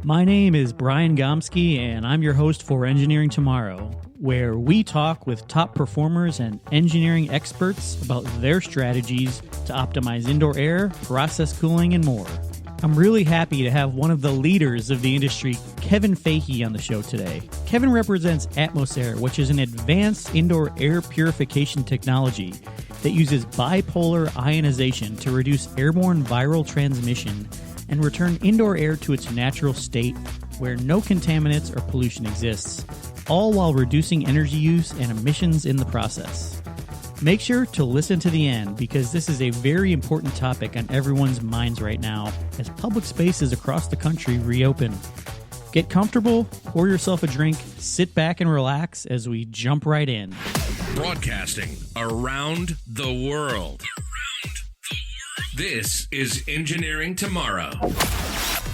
My name is Brian Gomsky, and I'm your host for Engineering Tomorrow, where we talk with top performers and engineering experts about their strategies to optimize indoor air, process cooling, and more. I'm really happy to have one of the leaders of the industry, Kevin Fahey, on the show today. Kevin represents Atmos Air, which is an advanced indoor air purification technology that uses bipolar ionization to reduce airborne viral transmission and return indoor air to its natural state where no contaminants or pollution exists, all while reducing energy use and emissions in the process. Make sure to listen to the end because this is a very important topic on everyone's minds right now as public spaces across the country reopen. Get comfortable, pour yourself a drink, sit back and relax as we jump right in. Broadcasting around the world. This is Engineering Tomorrow,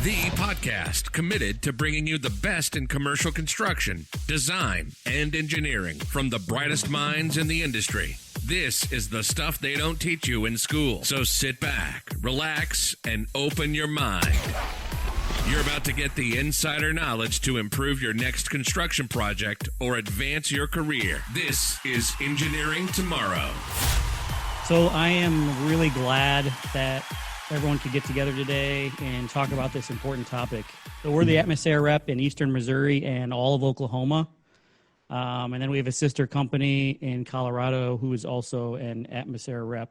the podcast committed to bringing you the best in commercial construction, design, and engineering from the brightest minds in the industry. This is the stuff they don't teach you in school. So sit back, relax, and open your mind. You're about to get the insider knowledge to improve your next construction project or advance your career. This is Engineering Tomorrow. So I am really glad that everyone could get together today and talk about this important topic. So we're the Atmos Air rep in eastern Missouri and all of Oklahoma. And then we have a sister company in Colorado who is also an Atmos Air rep.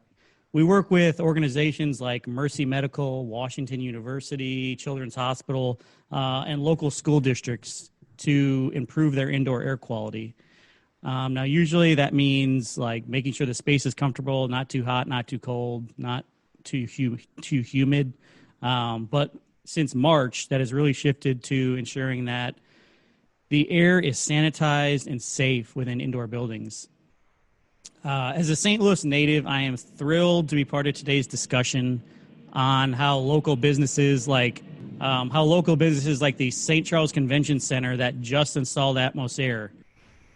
We work with organizations like Mercy Medical, Washington University, Children's Hospital, and local school districts to improve their indoor air quality. Now, usually that means like making sure the space is comfortable, not too hot, not too cold, not too humid. But since March, that has really shifted to ensuring that the air is sanitized and safe within indoor buildings. As a St. Louis native, I am thrilled to be part of today's discussion on how local businesses like the St. Charles Convention Center that just installed Atmos Air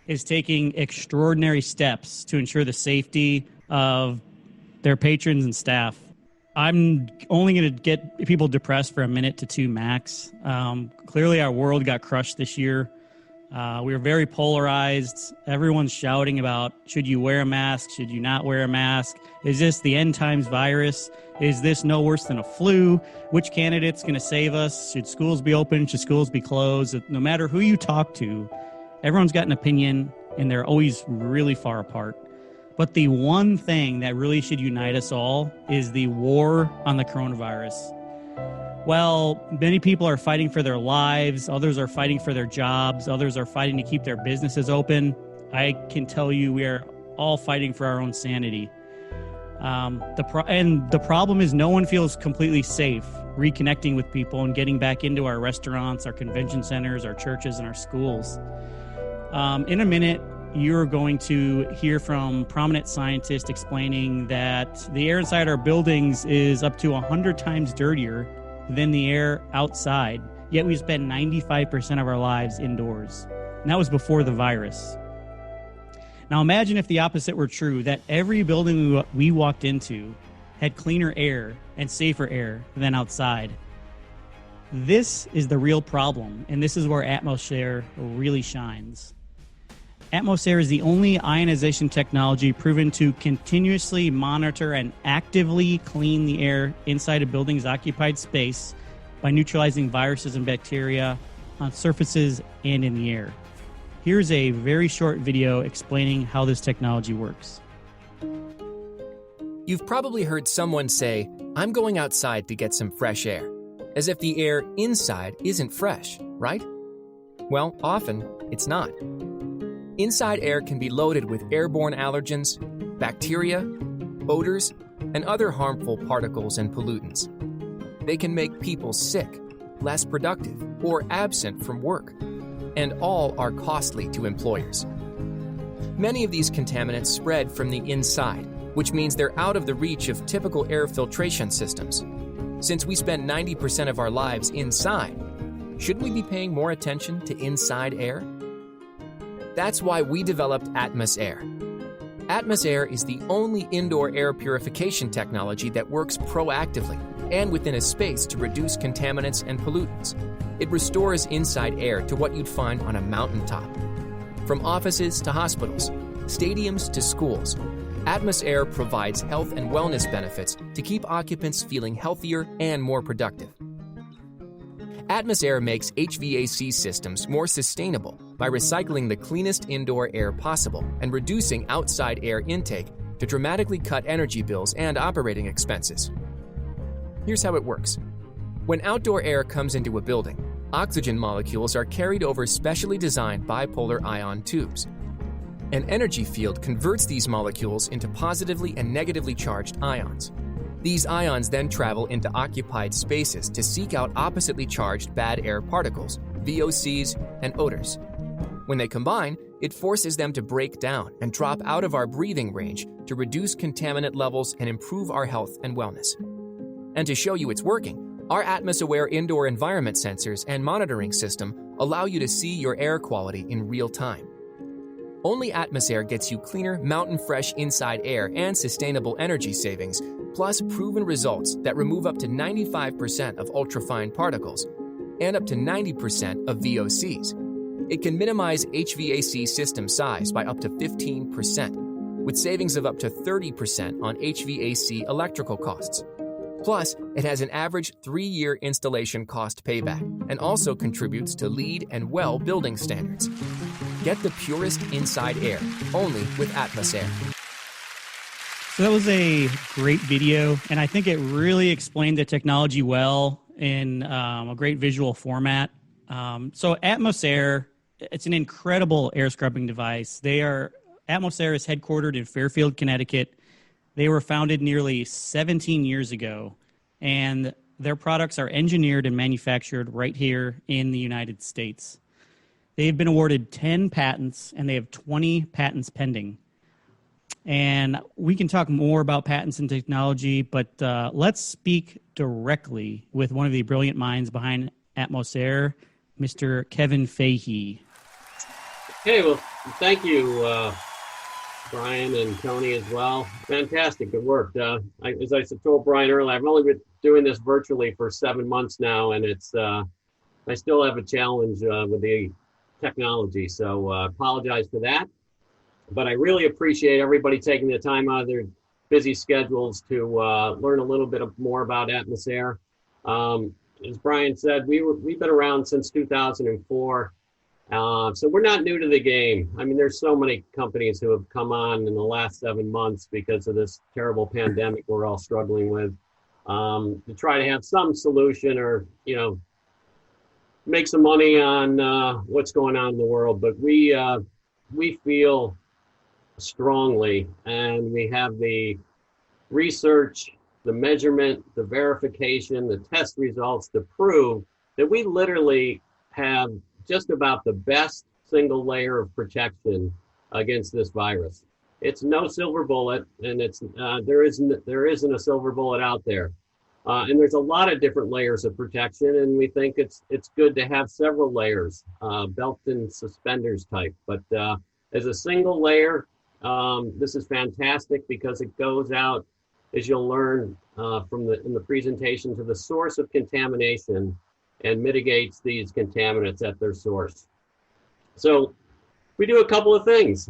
is taking extraordinary steps to ensure the safety of their patrons and staff. I'm only going to get people depressed for a minute to two max. Clearly, our world got crushed this year. We were very polarized. Everyone's shouting about, should you wear a mask? Should you not wear a mask? Is this the end times virus? Is this no worse than a flu? Which candidate's going to save us? Should schools be open? Should schools be closed? No matter who you talk to, everyone's got an opinion, and they're always really far apart. But the one thing that really should unite us all is the war on the coronavirus. Well, many people are fighting for their lives. Others are fighting for their jobs. Others are fighting to keep their businesses open. I can tell you we are all fighting for our own sanity. The problem is no one feels completely safe reconnecting with people and getting back into our restaurants, our convention centers, our churches, and our schools. In a minute, you're going to hear from prominent scientists explaining that the air inside our buildings is up to 100 times dirtier than the air outside, yet we spend 95% of our lives indoors. And that was before the virus. Now imagine if the opposite were true, that every building we walked into had cleaner air and safer air than outside. This is the real problem, and this is where Atmos Air really shines. Atmos Air is the only ionization technology proven to continuously monitor and actively clean the air inside a building's occupied space by neutralizing viruses and bacteria on surfaces and in the air. Here's a very short video explaining how this technology works. You've probably heard someone say, "I'm going outside to get some fresh air," as if the air inside isn't fresh, right? Well, often it's not. Inside air can be loaded with airborne allergens, bacteria, odors, and other harmful particles and pollutants. They can make people sick, less productive, or absent from work, and all are costly to employers. Many of these contaminants spread from the inside, which means they're out of the reach of typical air filtration systems. Since we spend 90% of our lives inside, shouldn't we be paying more attention to inside air? That's why we developed Atmos Air. Atmos Air is the only indoor air purification technology that works proactively, and within a space to reduce contaminants and pollutants. It restores inside air to what you'd find on a mountaintop. From offices to hospitals, stadiums to schools, Atmos Air provides health and wellness benefits to keep occupants feeling healthier and more productive. Atmos Air makes HVAC systems more sustainable by recycling the cleanest indoor air possible and reducing outside air intake to dramatically cut energy bills and operating expenses. Here's how it works. When outdoor air comes into a building, oxygen molecules are carried over specially designed bipolar ion tubes. An energy field converts these molecules into positively and negatively charged ions. These ions then travel into occupied spaces to seek out oppositely charged bad air particles, VOCs, and odors. When they combine, it forces them to break down and drop out of our breathing range to reduce contaminant levels and improve our health and wellness. And to show you it's working, our Atmos Aware indoor environment sensors and monitoring system allow you to see your air quality in real time. Only Atmos Air gets you cleaner, mountain-fresh inside air and sustainable energy savings, plus proven results that remove up to 95% of ultrafine particles and up to 90% of VOCs. It can minimize HVAC system size by up to 15%, with savings of up to 30% on HVAC electrical costs. Plus, it has an average 3-year installation cost payback and also contributes to LEED and WELL building standards. Get the purest inside air, only with Atmos Air. So that was a great video, and I think it really explained the technology well in a great visual format. So Atmos Air, it's an incredible air scrubbing device. Atmos Air is headquartered in Fairfield, Connecticut. They were founded nearly 17 years ago, and their products are engineered and manufactured right here in the United States. They've been awarded 10 patents, and they have 20 patents pending. And we can talk more about patents and technology, but let's speak directly with one of the brilliant minds behind Atmos Air, Mr. Kevin Fahey. Hey, well, thank you, Brian and Tony as well. Fantastic, good work. As I told Brian earlier, I've only been doing this virtually for 7 months now, and I still have a challenge with the technology, so apologize for that. But I really appreciate everybody taking the time out of their busy schedules to learn a little bit more about Atmos Air. As Brian said, we've been around since 2004, so we're not new to the game. I mean, there's so many companies who have come on in the last 7 months because of this terrible pandemic we're all struggling with, to try to have some solution or, make some money on what's going on in the world. But we feel strongly, and we have the research, the measurement, the verification, the test results to prove that we literally have just about the best single layer of protection against this virus. It's no silver bullet, and there isn't a silver bullet out there. And there's a lot of different layers of protection, and we think it's good to have several layers, belt and suspenders type. But as a single layer, this is fantastic because it goes out, as you'll learn in the presentation, to the source of contamination and mitigates these contaminants at their source. So we do a couple of things.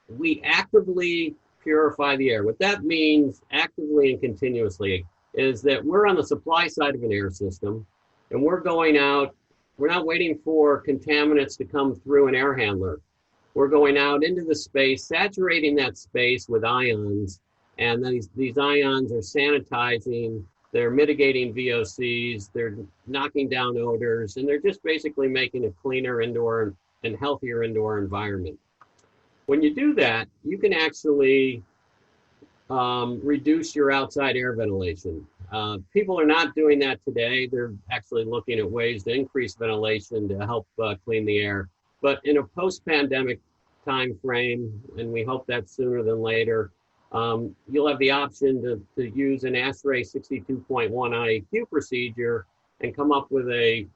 We actively purify the air. What that means, actively and continuously, is that we're on the supply side of an air system, and we're going out. We're not waiting for contaminants to come through an air handler. We're going out into the space, saturating that space with ions, and these ions are sanitizing, they're mitigating VOCs, they're knocking down odors, and they're just basically making a cleaner indoor and healthier indoor environment. When you do that, you can actually reduce your outside air ventilation. People are not doing that today. They're actually looking at ways to increase ventilation to help clean the air. But in a post-pandemic time frame, and we hope that's sooner than later, you'll have the option to use an ASHRAE 62.1 IAQ procedure and come up with a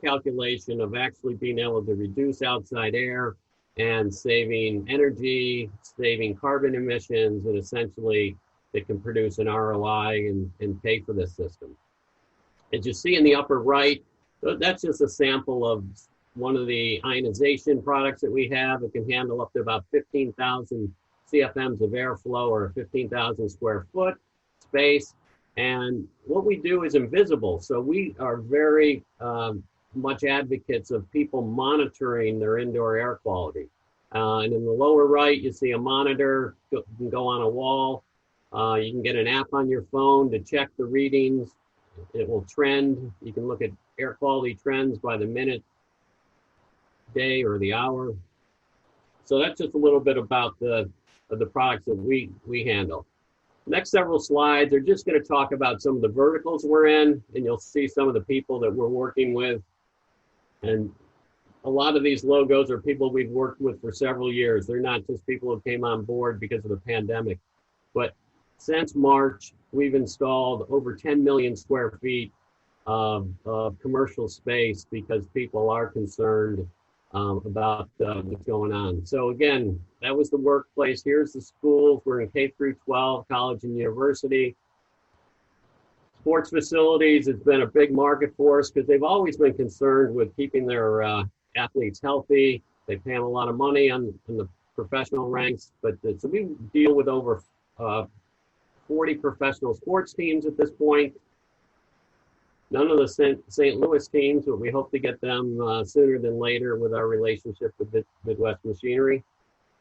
calculation of actually being able to reduce outside air and saving energy, saving carbon emissions, and essentially that can produce an ROI and pay for this system. As you see in the upper right, that's just a sample of one of the ionization products that we have. It can handle up to about 15,000 CFMs of airflow or 15,000 square foot space. And what we do is invisible. So we are very much advocates of people monitoring their indoor air quality. And in the lower right, you see a monitor. You can go on a wall. You can get an app on your phone to check the readings. It will trend. You can look at air quality trends by the minute, day, or the hour. So that's just a little bit about the products that we handle. Next several slides are just going to talk about some of the verticals we're in, and you'll see some of the people that we're working with. And a lot of these logos are people we've worked with for several years. They're not just people who came on board because of the pandemic. But since March, we've installed over 10 million square feet of commercial space because people are concerned about what's going on. So again, that was the workplace. Here's the schools. We're in K through 12, college and university. Sports facilities has been a big market for us because they've always been concerned with keeping their athletes healthy. They pay them a lot of money on the professional ranks, but so we deal with over 40 professional sports teams at this point. None of the St. Louis teams, but we hope to get them sooner than later with our relationship with Midwest Machinery.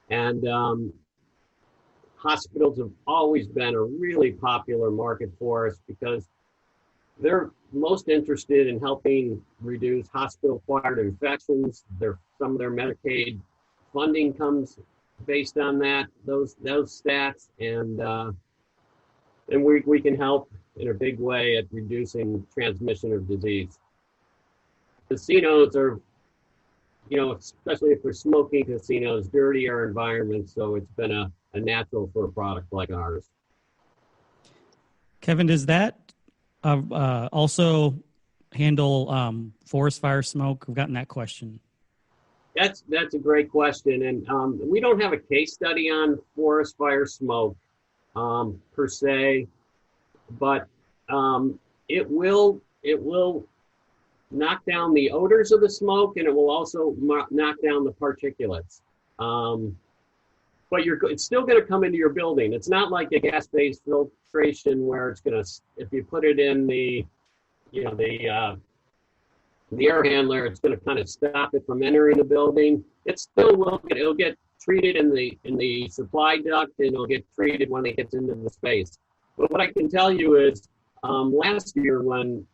And hospitals have always been a really popular market for us because they're most interested in helping reduce hospital-acquired infections. Some of their Medicaid funding comes based on that, those stats, and we can help in a big way at reducing transmission of disease. Casinos are, especially if they're smoking casinos, dirty air environments, so it's been a natural for a product like ours. Kevin, does that also handle forest fire smoke? We've gotten that question. That's a great question, and we don't have a case study on forest fire smoke per se, but it will knock down the odors of the smoke, and it will also knock down the particulates. But it's still going to come into your building. It's not like a gas-based filtration where it's going to, if you put it in the air handler, it's going to kind of stop it from entering the building. It still will. It'll get treated in the supply duct, and it'll get treated when it gets into the space. But what I can tell you is, last year when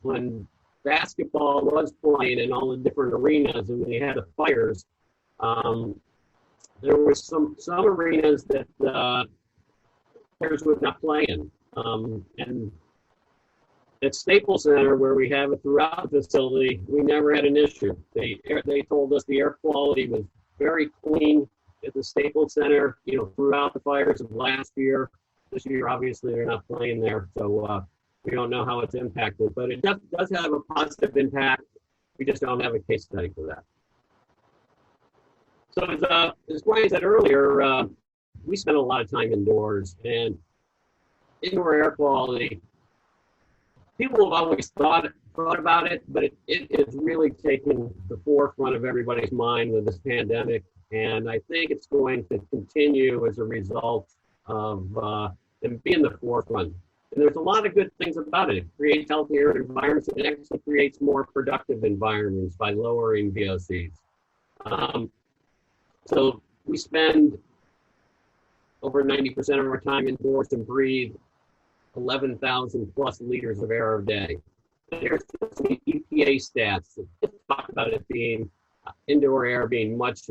basketball was playing in all the different arenas and we had the fires, there was some arenas that players were not playing. And at Staples Center, where we have it throughout the facility, we never had an issue. They told us the air quality was very clean at the Staples Center, throughout the fires of last year. This year, obviously, they're not playing there, so we don't know how it's impacted. But it does have a positive impact. We just don't have a case study for that. So as Brian said earlier, we spend a lot of time indoors, and indoor air quality, people have always thought about it, but it is really taken the forefront of everybody's mind with this pandemic. And I think it's going to continue as a result of them being the forefront. And there's a lot of good things about it. It creates healthier environments. It actually creates more productive environments by lowering VOCs. So we spend over 90% of our time indoors and breathe 11,000 plus liters of air a day. There's some EPA stats that talk about it being indoor air being much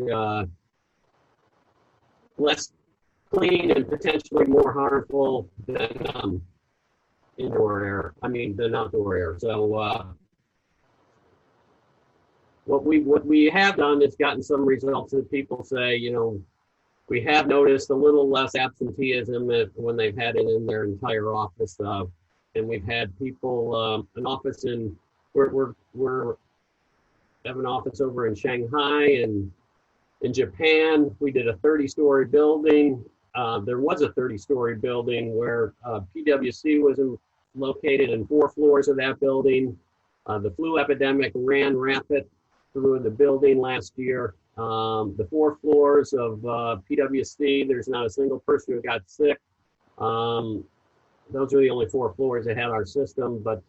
less clean and potentially more harmful than than outdoor air. So what we have done is gotten some results that people say, we have noticed a little less absenteeism when they've had it in their entire office. And we've had people, an office we're have an office over in Shanghai and in Japan. We did a 30-story building. there was a 30-story building where PwC was located in 4 floors of that building. The flu epidemic ran rapid through the building last year. The 4 floors of PwC, there's not a single person who got sick. Those are the only 4 floors that had our system, but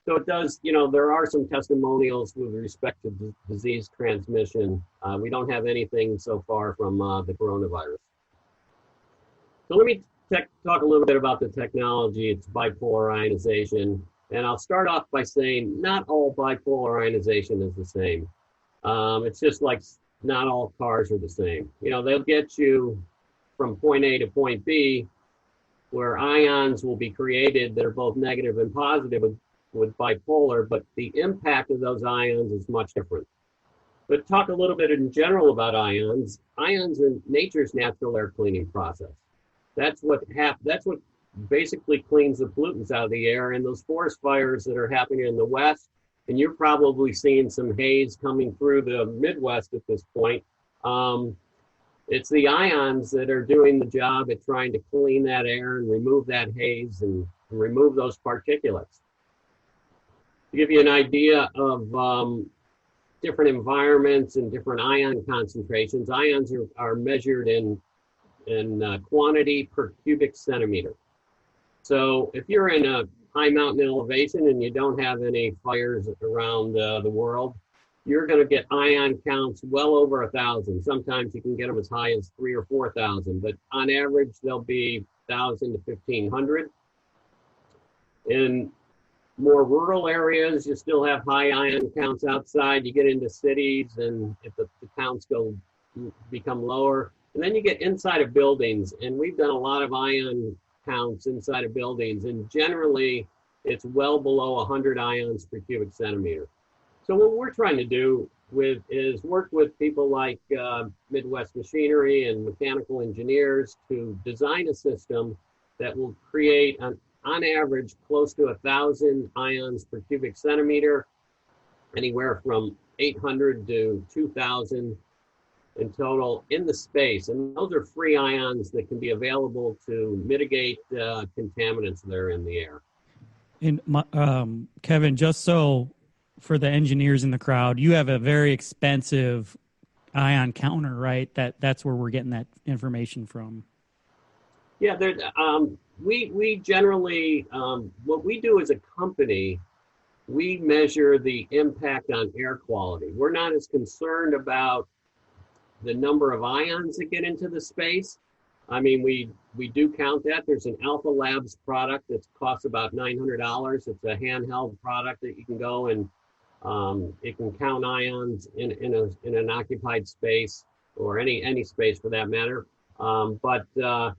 so it does, there are some testimonials with respect to disease transmission. We don't have anything so far from the coronavirus. So let me talk a little bit about the technology. It's bipolar ionization. And I'll start off by saying not all bipolar ionization is the same. It's just like not all cars are the same. They'll get you from point A to point B, where ions will be created that are both negative and positive with bipolar, but the impact of those ions is much different. But talk a little bit in general about ions. Ions are nature's natural air cleaning process. That's what basically cleans the pollutants out of the air. And those forest fires that are happening in the West, and you're probably seeing some haze coming through the Midwest at this point. It's the ions that are doing the job at trying to clean that air and remove that haze and remove those particulates. To give you an idea of different environments and different ion concentrations, ions are measured in quantity per cubic centimeter. So if you're in a high mountain elevation and you don't have any fires around the world, you're going to get ion counts well over 1,000. Sometimes you can get them as high as 3,000 or 4,000, but on average, they'll be 1,000 to 1,500. In more rural areas, you still have high ion counts outside. You get into cities, and if the counts become lower, and then you get inside of buildings, and we've done a lot of ion counts inside of buildings, and generally, it's well below 100 ions per cubic centimeter. So what we're trying to do is work with people like Midwest Machinery and mechanical engineers to design a system that will create, on average, close to 1,000 ions per cubic centimeter, anywhere from 800 to 2,000 in total in the space. And those are free ions that can be available to mitigate contaminants that are in the air. And Kevin, just so for the engineers in the crowd, you have a very expensive ion counter, right? That's where we're getting that information from. Yeah, we generally, what we do as a company, we measure the impact on air quality. We're not as concerned about the number of ions that get into the space. I mean, we do count that. There's an Alpha Labs product that costs about $900. It's a handheld product that you can go and it can count ions in an occupied space, or any space for that matter. But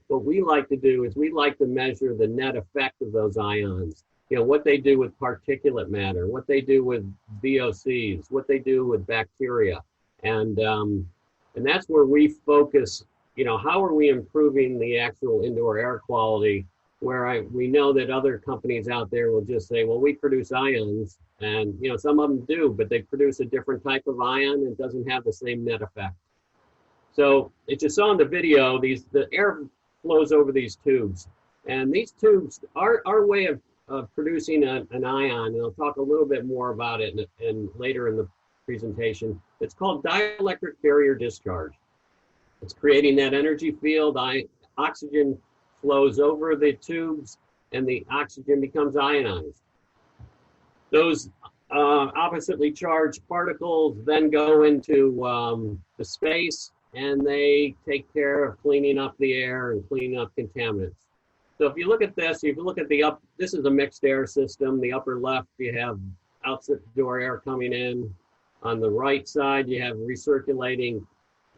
what we like to do is we like to measure the net effect of those ions. What they do with particulate matter, what they do with VOCs, what they do with bacteria. And that's where we focus, how are we improving the actual indoor air quality, where we know that other companies out there will just say, well, we produce ions, and some of them do, but they produce a different type of ion and doesn't have the same net effect. So as you saw in the video, the air flows over these tubes, and these tubes, our way of producing an ion, and I'll talk a little bit more about it and later in the presentation, it's called dielectric barrier discharge. It's creating that energy field. Oxygen flows over the tubes, and the oxygen becomes ionized. Those oppositely charged particles then go into the space, and they take care of cleaning up the air and cleaning up contaminants. So if you look at this, this is a mixed air system. The upper left, you have outdoor air coming in. On the right side, you have recirculating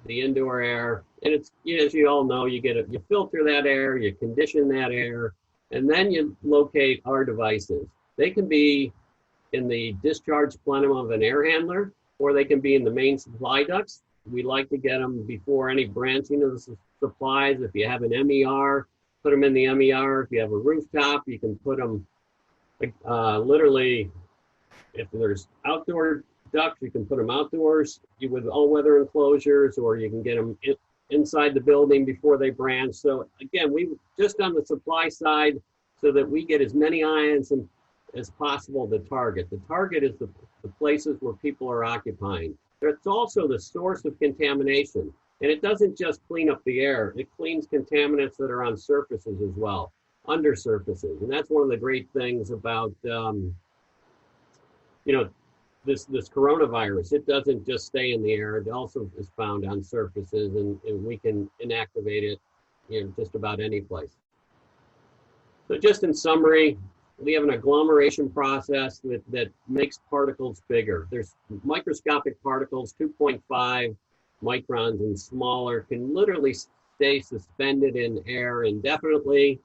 the indoor air. And it's, as you all know, you filter that air, you condition that air, and then you locate our devices. They can be in the discharge plenum of an air handler, or they can be in the main supply ducts. We like to get them before any branching of the supplies. If you have an MER, put them in the MER. If you have a rooftop, you can put them literally, if there's outdoor ducts, you can put them outdoors with all-weather enclosures, or you can get them inside the building before they branch. So again, we just on the supply side so that we get as many ions as possible to target. The target is the places where people are occupying. It's also the source of contamination. And it doesn't just clean up the air, it cleans contaminants that are on surfaces as well, under surfaces. And that's one of the great things about, this coronavirus. It doesn't just stay in the air, it also is found on surfaces, and we can inactivate it in just about any place. So just in summary, we have an agglomeration process that makes particles bigger. There's microscopic particles, 2.5 microns and smaller, can literally stay suspended in air indefinitely.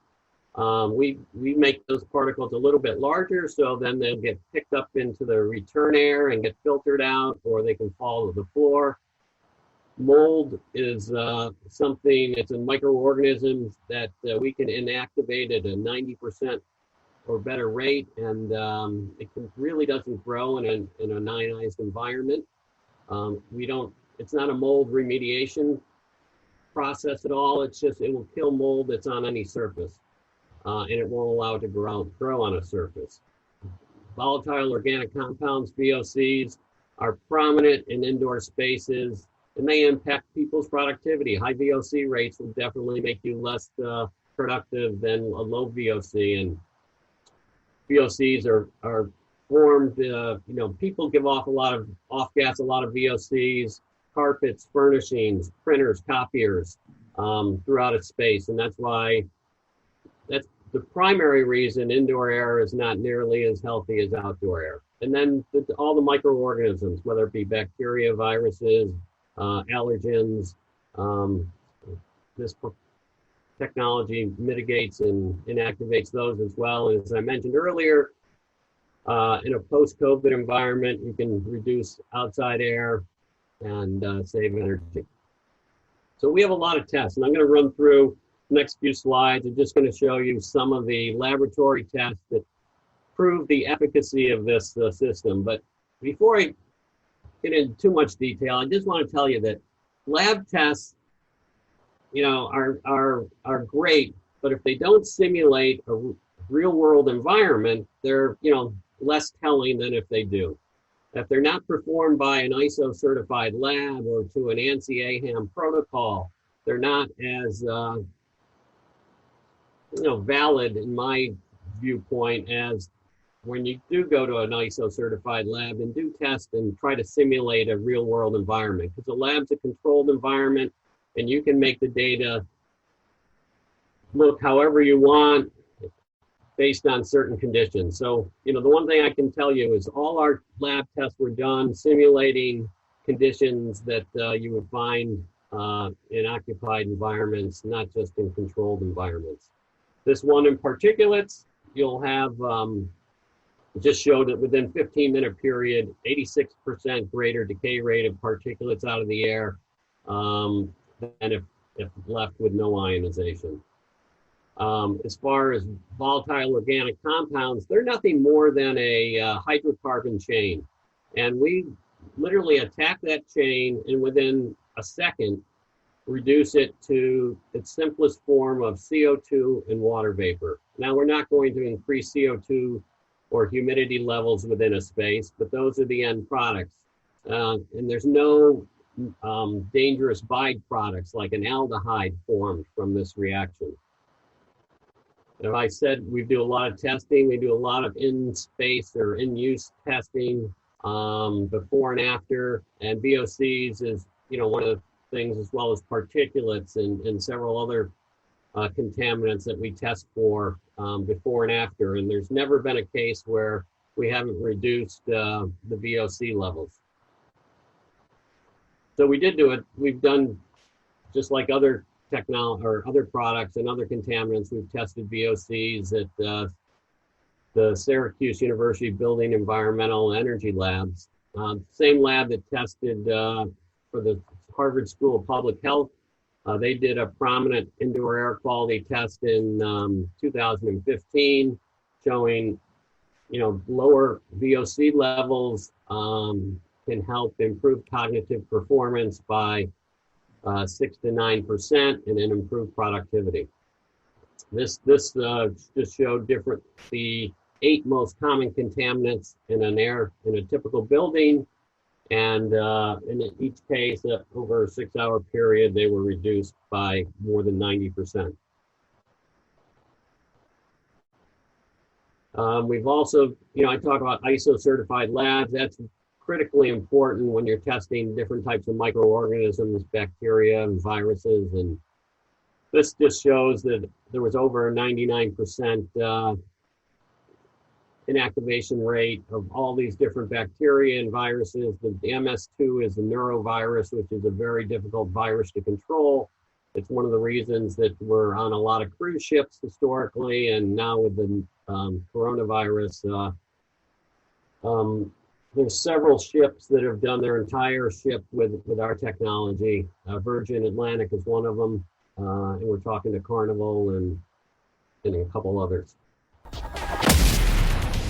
We make those particles a little bit larger, so then they'll get picked up into the return air and get filtered out, or they can fall to the floor. Mold is something, it's a microorganism that we can inactivate at a 90% or better rate, and it really doesn't grow in an ionized environment. It's not a mold remediation process at all. It's just, it will kill mold that's on any surface, and it won't allow it to grow on a surface. Volatile organic compounds, VOCs, are prominent in indoor spaces, and they impact people's productivity. High VOC rates will definitely make you less productive than a low VOC, and VOCs are formed, people give off a lot of off-gas, a lot of VOCs, carpets, furnishings, printers, copiers, throughout a space. And that's the primary reason indoor air is not nearly as healthy as outdoor air. And then all the microorganisms, whether it be bacteria, viruses, allergens, this technology mitigates and inactivates those as well. And as I mentioned earlier, in a post-COVID environment, you can reduce outside air and save energy. So we have a lot of tests, and I'm going to run through the next few slides. I'm just going to show you some of the laboratory tests that prove the efficacy of this system. But before I get into too much detail, I just want to tell you that lab tests, are great, but if they don't simulate a real world environment, they're, less telling than if they do. If they're not performed by an ISO certified lab or to an ANSI AHAM protocol, they're not as, valid in my viewpoint as when you do go to an ISO certified lab and do test and try to simulate a real world environment, because the lab's a controlled environment and you can make the data look however you want based on certain conditions. So, the one thing I can tell you is all our lab tests were done simulating conditions that you would find in occupied environments, not just in controlled environments. This one in particulates, you'll have just showed that within 15-minute period, 86% greater decay rate of particulates out of the air than if left with no ionization. As far as volatile organic compounds, they're nothing more than a hydrocarbon chain. And we literally attack that chain and within a second, reduce it to its simplest form of CO2 and water vapor. Now, we're not going to increase CO2 or humidity levels within a space, but those are the end products. And there's no dangerous byproducts like an aldehyde formed from this reaction. And I said we do a lot of testing. We do a lot of in-space or in-use testing before and after. And VOCs is, one of the things, as well as particulates and several other contaminants that we test for before and after. And there's never been a case where we haven't reduced the VOC levels. So we did do it. We've done, just like other technology or other products and other contaminants, we've tested VOCs at the Syracuse University Building Environmental Energy Labs. Same lab that tested for the Harvard School of Public Health. They did a prominent indoor air quality test in 2015, showing, lower VOC levels can help improve cognitive performance by 6 to 9%, and then improved productivity. This just showed the 8 most common contaminants in a typical building, and in each case, over a 6-hour period, they were reduced by more than 90%. We've also, I talk about ISO certified labs. That's critically important when you're testing different types of microorganisms, bacteria and viruses. And this just shows that there was over a 99% inactivation rate of all these different bacteria and viruses. The MS2 is a neurovirus, which is a very difficult virus to control. It's one of the reasons that we're on a lot of cruise ships historically, and now with the coronavirus, there's several ships that have done their entire ship with our technology. Virgin Atlantic is one of them, and we're talking to Carnival and a couple others.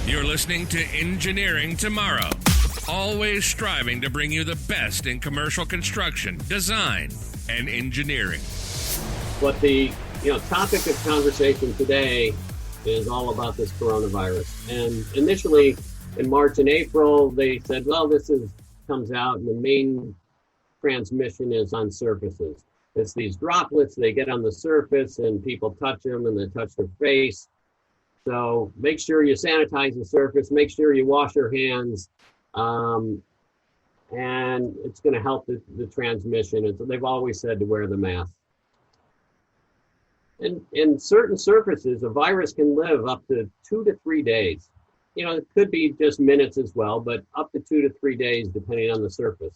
You're listening to Engineering Tomorrow, always striving to bring you the best in commercial construction, design, and engineering. But the topic of conversation today is all about this coronavirus. And initially, in March and April, they said, well, this comes out and the main transmission is on surfaces. It's these droplets, they get on the surface and people touch them and they touch their face. So make sure you sanitize the surface, make sure you wash your hands, and it's going to help the transmission. They've always said to wear the mask. And in certain surfaces, a virus can live up to 2 to 3 days. It could be just minutes as well, but up to 2 to 3 days, depending on the surface.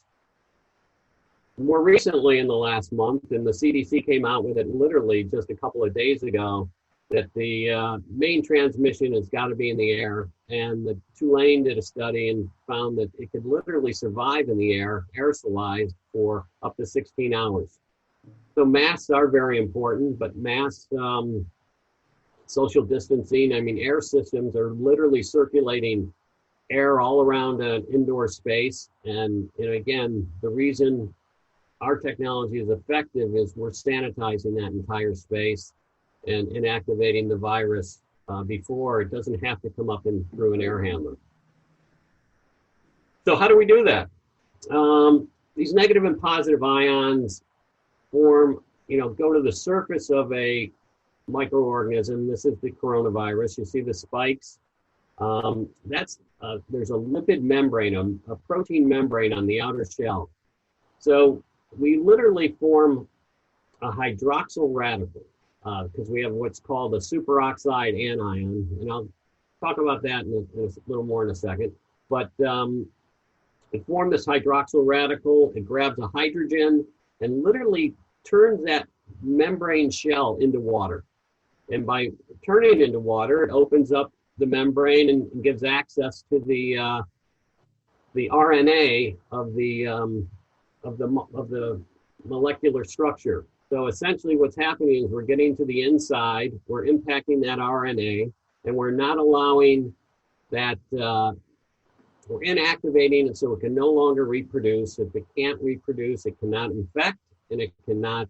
More recently, in the last month, and the CDC came out with it literally just a couple of days ago, that the main transmission has got to be in the air. And the Tulane did a study and found that it could literally survive in the air, aerosolized, for up to 16 hours. So masks are very important, but masks, social distancing, air systems are literally circulating air all around an indoor space. And again, the reason our technology is effective is we're sanitizing that entire space and inactivating the virus before it doesn't have to come up through an air handler. So how do we do that? These negative and positive ions form, go to the surface of a microorganism. This is the coronavirus. You see the spikes. There's a lipid membrane, a protein membrane on the outer shell. So we literally form a hydroxyl radical because we have what's called a superoxide anion, and I'll talk about that in a little more in a second. But it formed this hydroxyl radical. It grabs a hydrogen and literally turns that membrane shell into water. And by turning it into water, it opens up the membrane and gives access to the RNA of the molecular structure. So essentially what's happening is we're getting to the inside, we're impacting that RNA, and we're not allowing that, we're inactivating it so it can no longer reproduce. If it can't reproduce, it cannot infect, and it cannot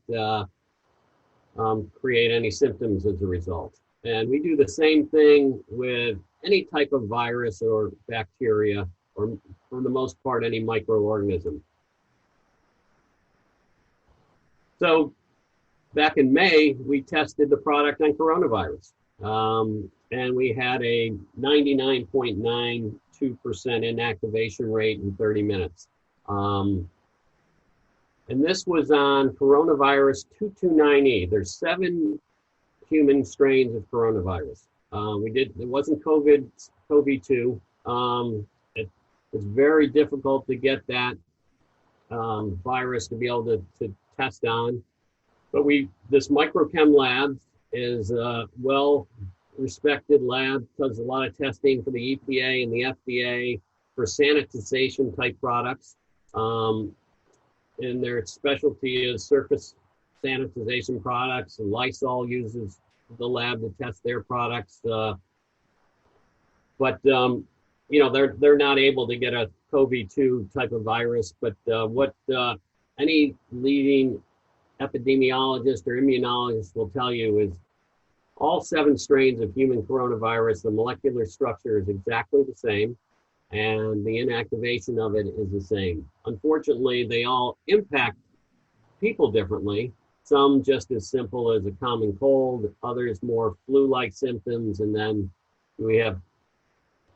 create any symptoms as a result. And we do the same thing with any type of virus or bacteria, or for the most part, any microorganism. So back in May, we tested the product on coronavirus, and we had a 99.92% inactivation rate in 30 minutes. And this was on coronavirus 229E. There's 7 human strains of coronavirus. It wasn't COVID-2. It's very difficult to get that virus to be able to test on. But this Microchem lab is a well-respected lab, does a lot of testing for the EPA and the FDA for sanitization type products. And their specialty is surface sanitization products. And Lysol uses the lab to test their products. But they're not able to get a COVID-2 type of virus. But what any leading epidemiologist or immunologist will tell you is all 7 strains of human coronavirus, the molecular structure is exactly the same, and the inactivation of it is the same. Unfortunately, they all impact people differently. Some just as simple as a common cold, others more flu-like symptoms, and then we have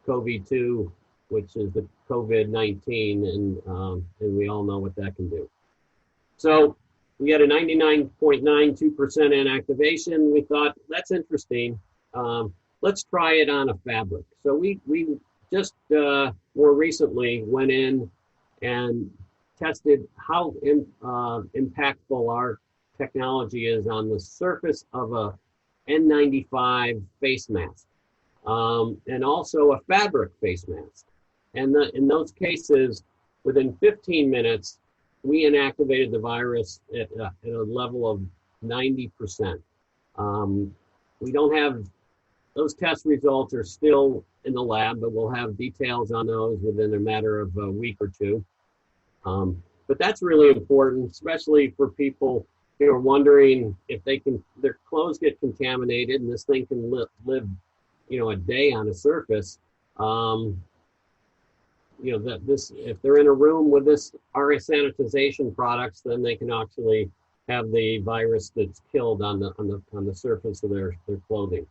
COVID-2, which is the COVID-19, and we all know what that can do. So we had a 99.92% inactivation. We thought, that's interesting. Let's try it on a fabric. So we just more recently went in and tested how impactful our technology is on the surface of a N95 face mask, and also a fabric face mask. And in those cases, within 15 minutes, we inactivated the virus at a level of 90%. We don't have, those test results are still in the lab, but we'll have details on those within a matter of a week or two. But that's really important, especially for people who are wondering if their clothes get contaminated and this thing can live, a day on a surface. If they're in a room with our sanitization products, then they can actually have the virus that's killed on the surface of their clothing.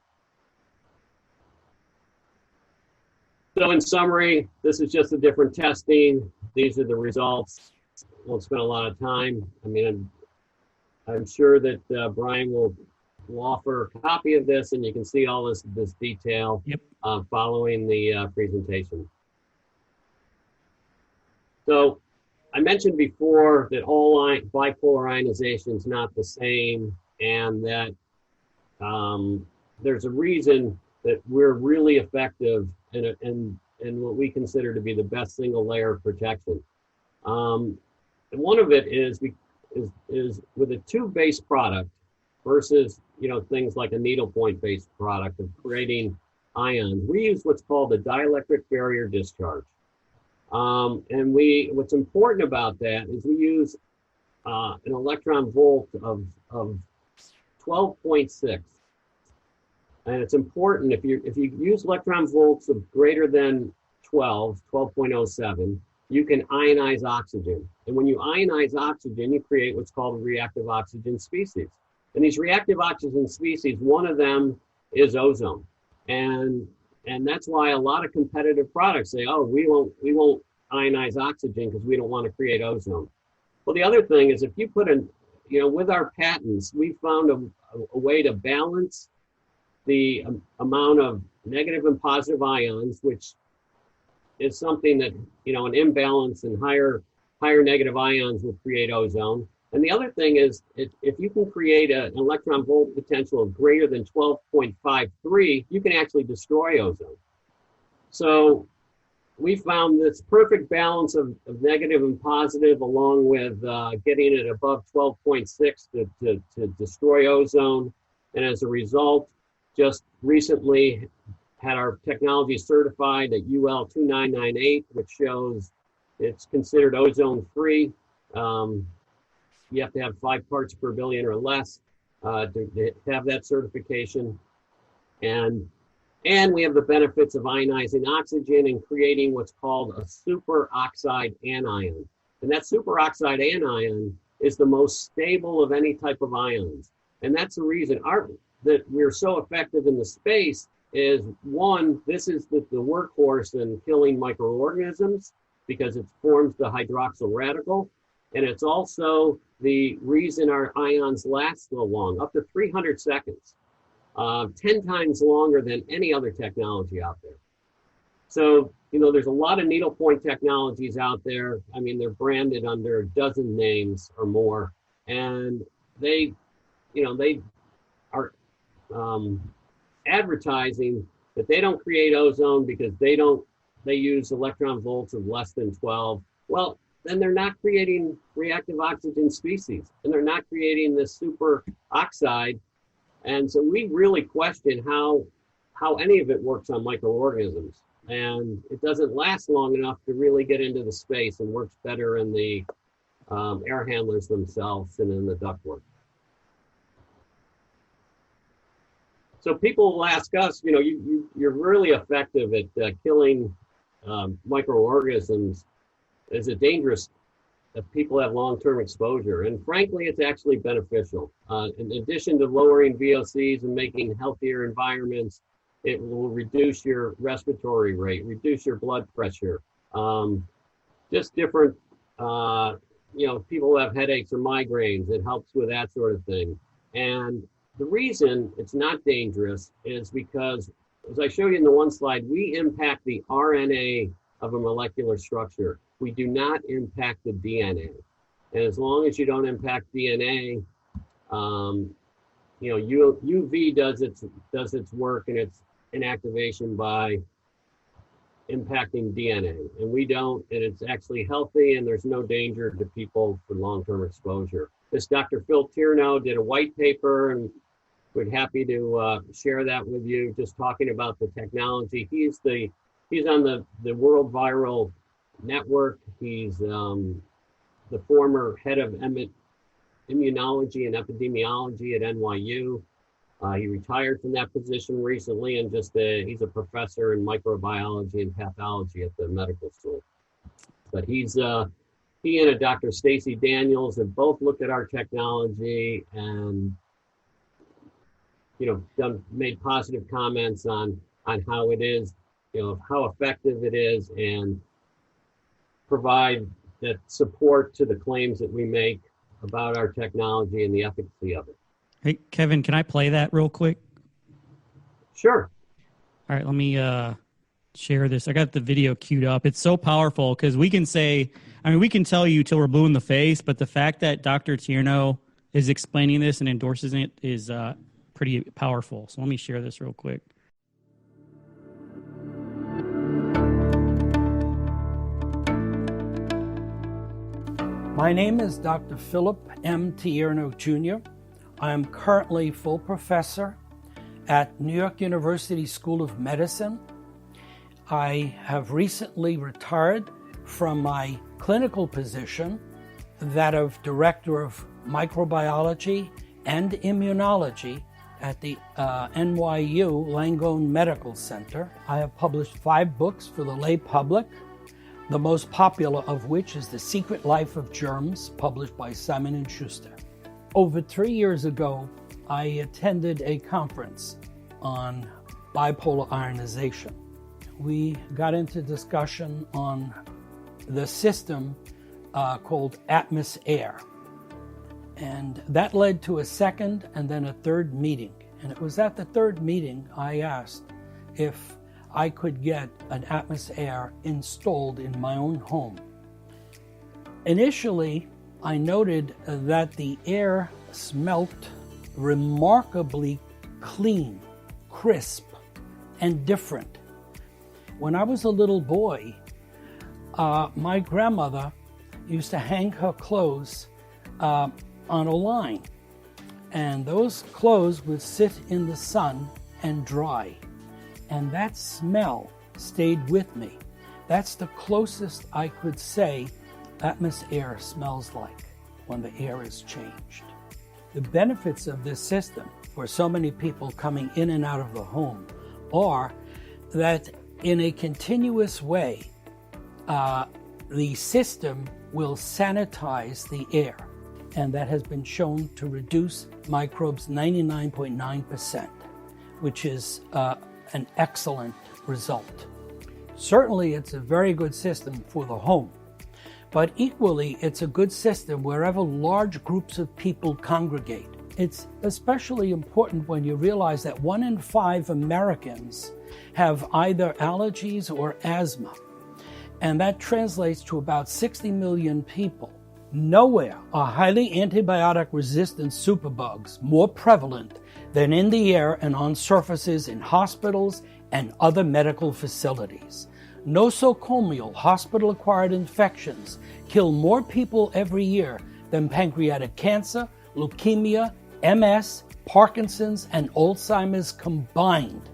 So in summary, this is just a different testing. These are the results. Won't spend a lot of time. I mean, I'm sure that Brian will offer a copy of this, and you can see all this detail. Yep. Following the presentation. So I mentioned before that all bipolar ionization is not the same, and that there's a reason that we're really effective in what we consider to be the best single layer of protection. And one of it is with a tube-based product versus things like a needlepoint-based product of creating ions. We use what's called a dielectric barrier discharge. And what's important about that is we use an electron volt of 12.6. And it's important if you use electron volts of greater than 12.07, you can ionize oxygen. And when you ionize oxygen, you create what's called a reactive oxygen species. And these reactive oxygen species, one of them is ozone. And that's why a lot of competitive products say, oh, we won't ionize oxygen because we don't want to create ozone. Well, the other thing is if you put with our patents, we found a way to balance the amount of negative and positive ions, which is something that, an imbalance in higher negative ions will create ozone. And the other thing is if you can create an electron volt potential of greater than 12.53, you can actually destroy ozone. So we found this perfect balance of negative and positive, along with getting it above 12.6 to destroy ozone. And as a result, just recently had our technology certified at UL 2998, which shows it's considered ozone free. You have to have 5 parts per billion or less to have that certification. And we have the benefits of ionizing oxygen and creating what's called a superoxide anion. And that superoxide anion is the most stable of any type of ions. And that's the reason that we're so effective in the space is, one, this is the workhorse in killing microorganisms because it forms the hydroxyl radical. And it's also the reason our ions last so long, up to 300 seconds. 10 times longer than any other technology out there. So, there's a lot of needlepoint technologies out there. I mean, they're branded under a dozen names or more, and they are advertising that they don't create ozone because they use electron volts of less than 12. Well, then they're not creating reactive oxygen species, and they're not creating this super oxide. And so we really question how any of it works on microorganisms. And it doesn't last long enough to really get into the space and works better in the air handlers themselves and in the ductwork. So people will ask us, you're really effective at killing microorganisms. Is it dangerous if people have long-term exposure? And frankly, it's actually beneficial. In addition to lowering VOCs and making healthier environments, it will reduce your respiratory rate, reduce your blood pressure. Just different, people who have headaches or migraines, it helps with that sort of thing. And the reason it's not dangerous is because, as I showed you in the one slide, we impact the RNA of a molecular structure. We do not impact the DNA. And as long as you don't impact DNA, UV does its work and its inactivation by impacting DNA. And we don't, and it's actually healthy, and there's no danger to people for long-term exposure. This Dr. Phil Tierno did a white paper, and we're happy to share that with you, just talking about the technology. He's on the World Viral Network. He's the former head of immunology and epidemiology at NYU. He retired from that position recently, and he's a professor in microbiology and pathology at the medical school. But he and Dr. Stacy Daniels have both looked at our technology and made positive comments on how it is, how effective it is, and provide that support to the claims that we make about our technology and the efficacy of it. Hey, Kevin, can I play that real quick? Sure. All right, let me share this. I got the video queued up. It's so powerful because we can tell you till we're blue in the face, but the fact that Dr. Tierno is explaining this and endorsing it is pretty powerful. So let me share this real quick. My name is Dr. Philip M Tierno Jr. I am currently full professor at New York University School of Medicine. I have recently retired from my clinical position, that of Director of Microbiology and Immunology at the NYU Langone Medical Center. I have published 5 books for the lay public, the most popular of which is The Secret Life of Germs, published by Simon & Schuster. Over 3 years ago, I attended a conference on bipolar ionization. We got into discussion on the system called Atmos Air. And that led to a second and then a third meeting. And it was at the third meeting I asked if I could get an Atmos Air installed in my own home. Initially, I noted that the air smelt remarkably clean, crisp, and different. When I was a little boy, my grandmother used to hang her clothes on a line, and those clothes would sit in the sun and dry, and that smell stayed with me. That's the closest I could say Atmos Air smells like when the air is changed. The benefits of this system for so many people coming in and out of the home are that in a continuous way, the system will sanitize the air, and that has been shown to reduce microbes 99.9%, which is an excellent result. Certainly, it's a very good system for the home, but equally, it's a good system wherever large groups of people congregate. It's especially important when you realize that 1 in 5 Americans have either allergies or asthma, and that translates to about 60 million people. Nowhere are highly antibiotic-resistant superbugs more prevalent than in the air and on surfaces in hospitals and other medical facilities. Nosocomial hospital-acquired infections kill more people every year than pancreatic cancer, leukemia, MS, Parkinson's, and Alzheimer's combined.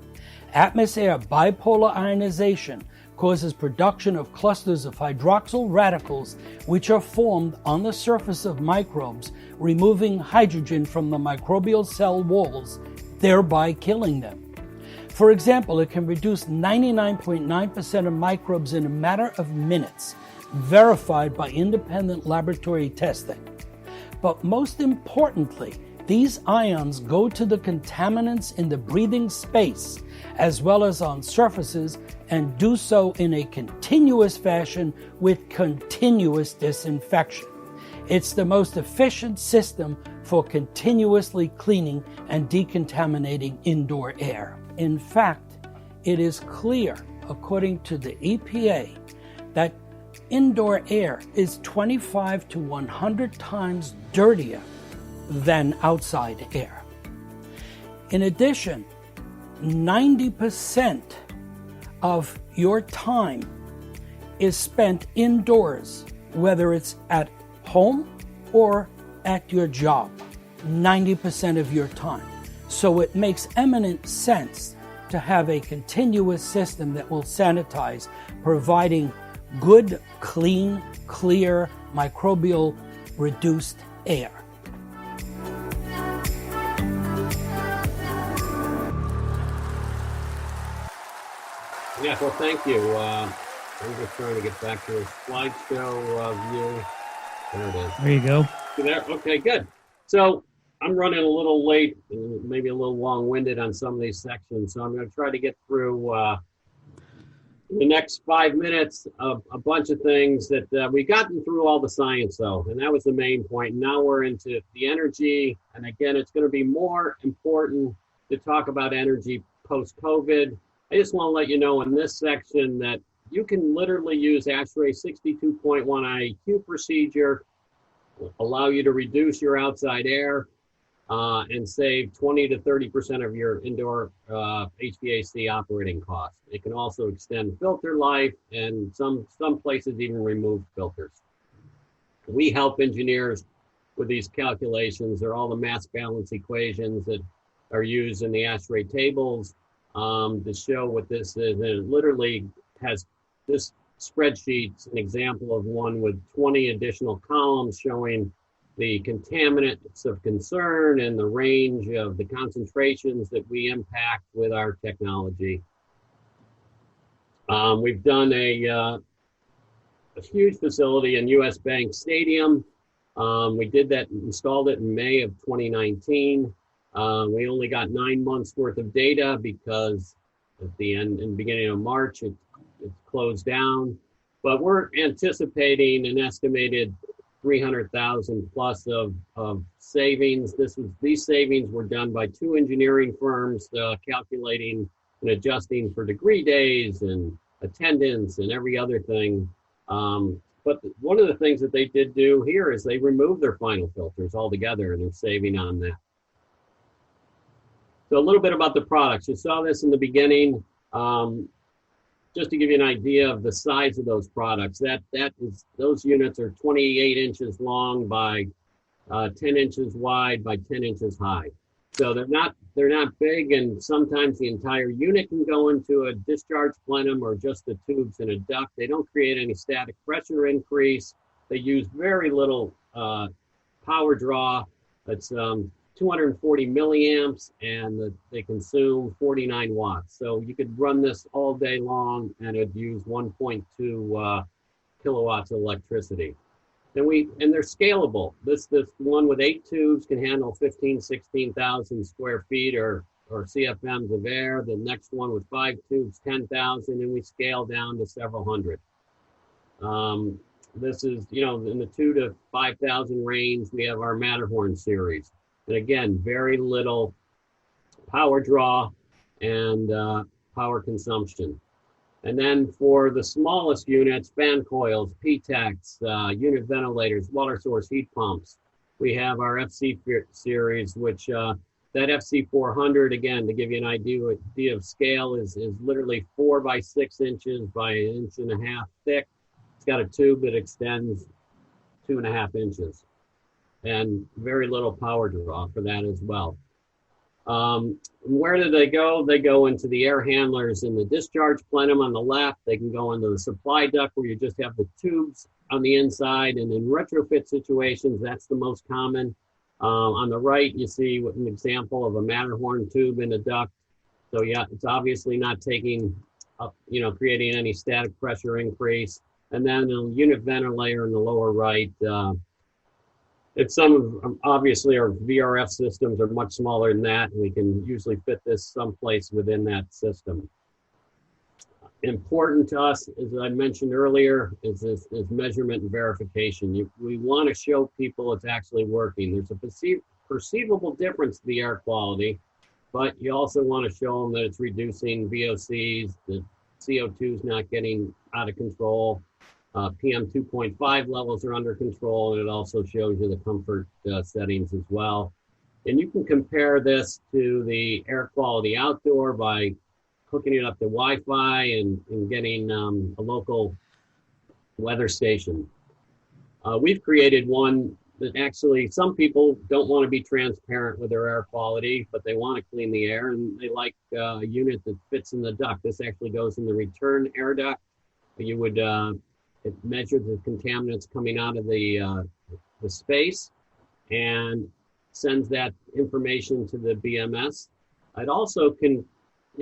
Atmos Air bipolar ionization causes production of clusters of hydroxyl radicals which are formed on the surface of microbes, removing hydrogen from the microbial cell walls thereby killing them. For example, it can reduce 99.9% of microbes in a matter of minutes, verified by independent laboratory testing. But most importantly, these ions go to the contaminants in the breathing space, as well as on surfaces, and do so in a continuous fashion with continuous disinfection. It's the most efficient system for continuously cleaning and decontaminating indoor air. In fact, it is clear, according to the EPA, that indoor air is 25 to 100 times dirtier than outside air. In addition, 90% of your time is spent indoors, whether it's at home or at your job. 90% of your time. So it makes eminent sense to have a continuous system that will sanitize, providing good, clean, clear, microbial reduced air. Yeah, well, thank you. I'm just trying to get back to the slideshow view. There it is. There you go. There? Okay, good. So I'm running a little late, maybe a little long-winded on some of these sections, so I'm going to try to get through in the next 5 minutes a bunch of things that we've gotten through all the science, though, and that was the main point. Now we're into the energy, and again, it's going to be more important to talk about energy post-COVID. I just want to let you know in this section that you can literally use ASHRAE 62.1 IAQ procedure, allow you to reduce your outside air and save 20 to 30% of your indoor HVAC operating costs. It can also extend filter life, and some places even remove filters. We help engineers with these calculations. They're all the mass balance equations that are used in the ASHRAE tables to show what this is. And it literally has this spreadsheet's an example of one with 20 additional columns showing the contaminants of concern and the range of the concentrations that we impact with our technology. We've done a huge facility in US Bank Stadium. We did that, installed it in May of 2019. We only got 9 months worth of data because at the end and beginning of March, it's closed down. But we're anticipating an estimated 300,000 plus of savings. These savings were done by 2 engineering firms calculating and adjusting for degree days and attendance and every other thing. But one of the things that they did do here is they removed their final filters altogether, and they're saving on that. So a little bit about the products. You saw this in the beginning. Just to give you an idea of the size of those products, those units are 28 inches long by 10 inches wide by 10 inches high. So they're not big, and sometimes the entire unit can go into a discharge plenum or just the tubes in a duct. They don't create any static pressure increase. They use very little power draw. It's 240 milliamps, and they consume 49 watts. So you could run this all day long, and it'd use 1.2 kilowatts of electricity. And they're scalable. This one with 8 tubes can handle 16,000 square feet or CFMs of air. The next one with 5 tubes, 10,000, and we scale down to several hundred. This is, in the 2 to 5,000 range. We have our Matterhorn series. And again, very little power draw and power consumption. And then for the smallest units, fan coils, PTECs, unit ventilators, water source heat pumps, we have our FC series, which that FC400, again, to give you an idea of scale, is literally 4 by 6 inches by 1.5 inches thick. It's got a tube that extends 2.5 inches. And very little power draw for that as well. Where do they go? They go into the air handlers in the discharge plenum on the left. They can go into the supply duct where you just have the tubes on the inside. And in retrofit situations, that's the most common. On the right, you see an example of a Matterhorn tube in a duct. So yeah, it's obviously not taking up, creating any static pressure increase. And then the unit ventilator in the lower right, it's obviously our VRF systems are much smaller than that, and we can usually fit this someplace within that system. Important to us, as I mentioned earlier, is measurement and verification. We want to show people it's actually working. There's a perceivable difference to the air quality, but you also want to show them that it's reducing VOCs, the CO2 is not getting out of control, PM 2.5 levels are under control, and it also shows you the comfort settings as well. And you can compare this to the air quality outdoor by hooking it up to Wi-Fi and getting a local weather station. We've created one that actually, some people don't want to be transparent with their air quality, but they want to clean the air, and they like a unit that fits in the duct. This actually goes in the return air duct. You would it measures the contaminants coming out of the space and sends that information to the BMS. It also can,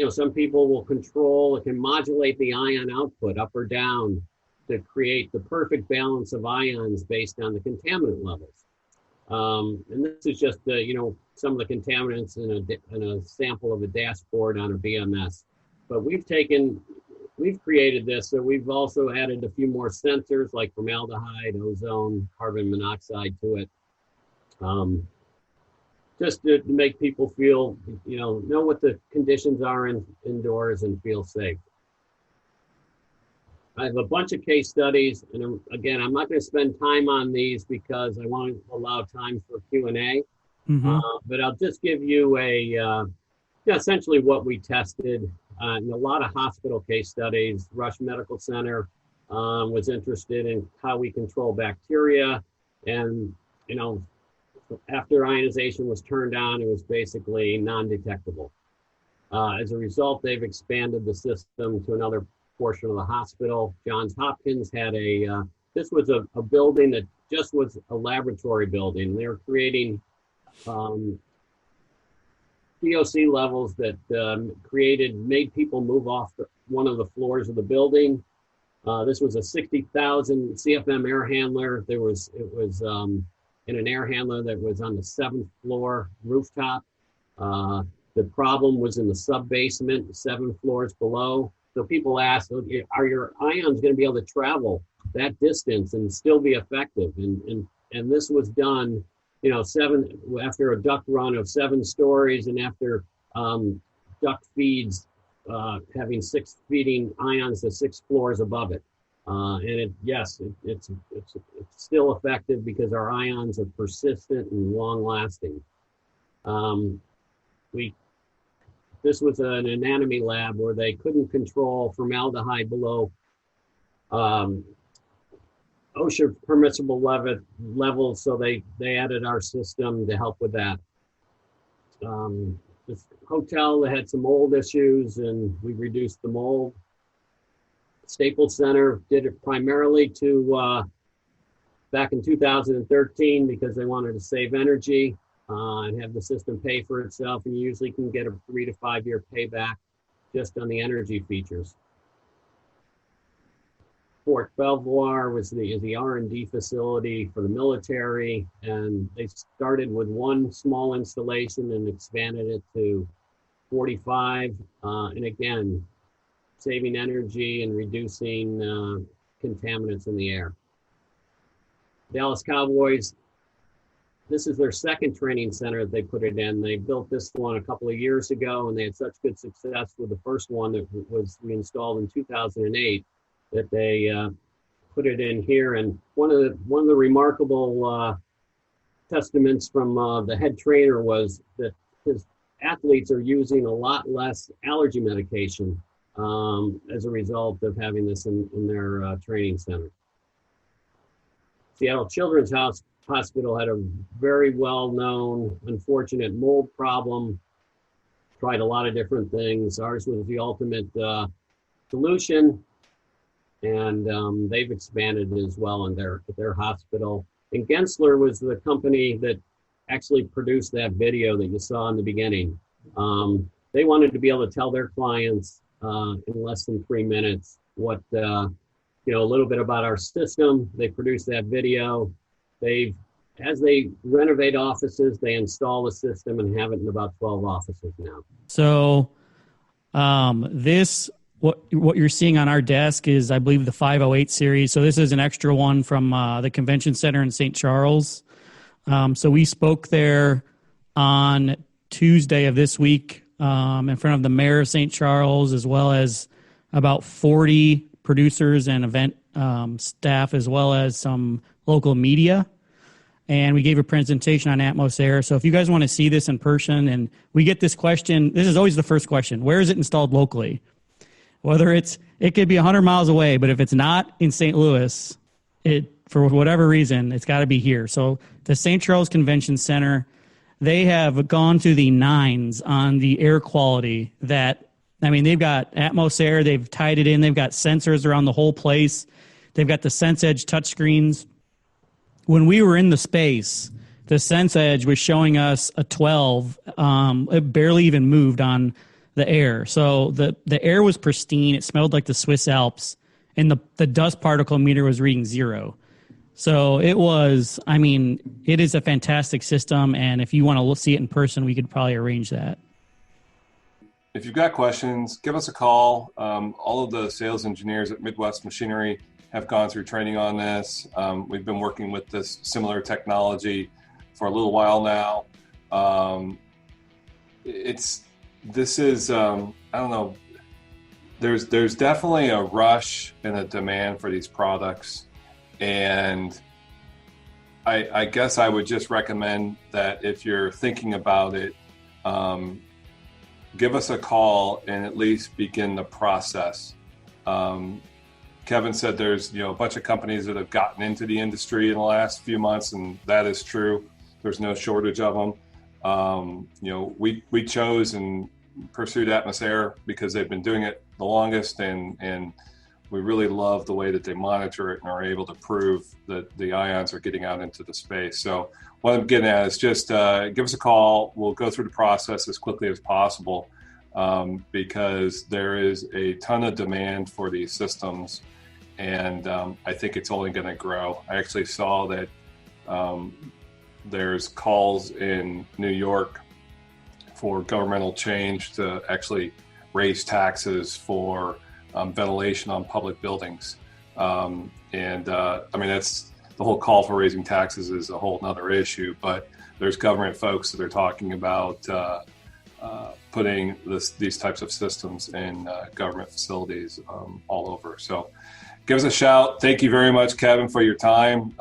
some people will control, it can modulate the ion output up or down to create the perfect balance of ions based on the contaminant levels. And this is just, some of the contaminants in a sample of a dashboard on a BMS. But we've created this, so we've also added a few more sensors like formaldehyde, ozone, carbon monoxide to it. Just to make people feel, know what the conditions are indoors and feel safe. I have a bunch of case studies, and again, I'm not going to spend time on these because I want to allow time for Q&A. But I'll just give you essentially what we tested in a lot of hospital case studies. Rush Medical Center was interested in how we control bacteria, and after ionization was turned on, it was basically non-detectable. As a result, they've expanded the system to another portion of the hospital. Johns Hopkins had this was a building that just was a laboratory building. They were creating VOC levels that made people move off one of the floors of the building. This was a 60,000 CFM air handler. It was in an air handler that was on the 7th floor rooftop. The problem was in the sub-basement, 7 floors below. So people asked, are your ions going to be able to travel that distance and still be effective? And this was done, after a duct run of 7 stories, and after duct feeds having 6 feeding ions to 6 floors above it. And it's still effective because our ions are persistent and long lasting. This was an anatomy lab where they couldn't control formaldehyde below OSHA permissible levels, so they added our system to help with that. This hotel that had some mold issues, and we reduced the mold. Staples Center did it primarily back in 2013 because they wanted to save energy and have the system pay for itself, and you usually can get a 3 to 5 year payback just on the energy features. Fort Belvoir was the R&D facility for the military, and they started with 1 small installation and expanded it to 45, and again, saving energy and reducing contaminants in the air. Dallas Cowboys, this is their 2nd training center that they put it in. They built this one a couple of years ago, and they had such good success with the first one that was reinstalled in 2008 that they put it in here. And one of the remarkable testaments from the head trainer was that his athletes are using a lot less allergy medication as a result of having this in their training center. Seattle Children's Hospital had a very well-known, unfortunate mold problem. Tried a lot of different things. Ours was the ultimate solution, and they've expanded as well in their hospital. And Gensler was the company that actually produced that video that you saw in the beginning. They wanted to be able to tell their clients in less than 3 minutes what, a little bit about our system. They produced that video. As they renovate offices, they install the system and have it in about 12 offices now. So what you're seeing on our desk is, I believe, the 508 series. So this is an extra one from the Convention Center in St. Charles. So we spoke there on Tuesday of this week in front of the mayor of St. Charles, as well as about 40 producers and event staff, as well as some local media. And we gave a presentation on Atmos Air. So if you guys want to see this in person, and we get this question, this is always the first question: where is it installed locally? Whether it could be 100 miles away, but if it's not in St. Louis, for whatever reason, it's got to be here. So the St. Charles Convention Center, they have gone to the nines on the air quality. They've got Atmos Air, they've tied it in, they've got sensors around the whole place, they've got the SenseEdge touchscreens. When we were in the space, the SenseEdge was showing us a 12. It barely even moved on the air. So the air was pristine. It smelled like the Swiss Alps, and the dust particle meter was reading 0. So it is a fantastic system, and if you want to see it in person, we could probably arrange that. If you've got questions, give us a call. All of the sales engineers at Midwest Machinery have gone through training on this. We've been working with this similar technology for a little while now. There's definitely a rush and a demand for these products. And I guess I would just recommend that if you're thinking about it, give us a call and at least begin the process. Kevin said there's a bunch of companies that have gotten into the industry in the last few months, and that is true. There's no shortage of them. We chose and pursued Atmos Air because they've been doing it the longest, and we really love the way that they monitor it and are able to prove that the ions are getting out into the space. So what I'm getting at is just give us a call. We'll go through the process as quickly as possible because there is a ton of demand for these systems, and I think it's only going to grow. I actually saw that there's calls in New York for governmental change to actually raise taxes for ventilation on public buildings. That's the whole call for raising taxes is a whole nother issue, but there's government folks that are talking about putting these types of systems in government facilities all over. So give us a shout. Thank you very much, Kevin, for your time.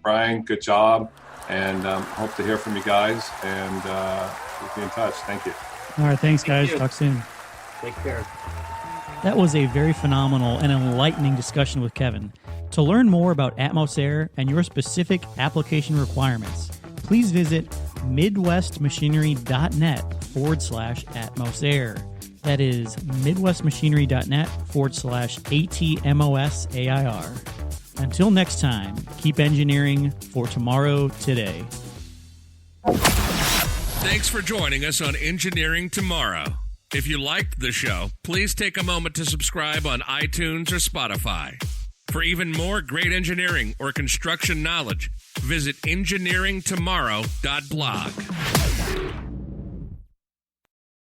Brian, good job. And hope to hear from you guys, and we'll be in touch. Thank you. All right. Thanks, guys. Thank you. Talk soon. Take care. That was a very phenomenal and enlightening discussion with Kevin. To learn more about Atmos Air and your specific application requirements, please visit midwestmachinery.net/Atmos Air. That is midwestmachinery.net/ATMOSAIR. Until next time, keep engineering for tomorrow today. Thanks for joining us on Engineering Tomorrow. If you liked the show, please take a moment to subscribe on iTunes or Spotify. For even more great engineering or construction knowledge, visit engineeringtomorrow.blog.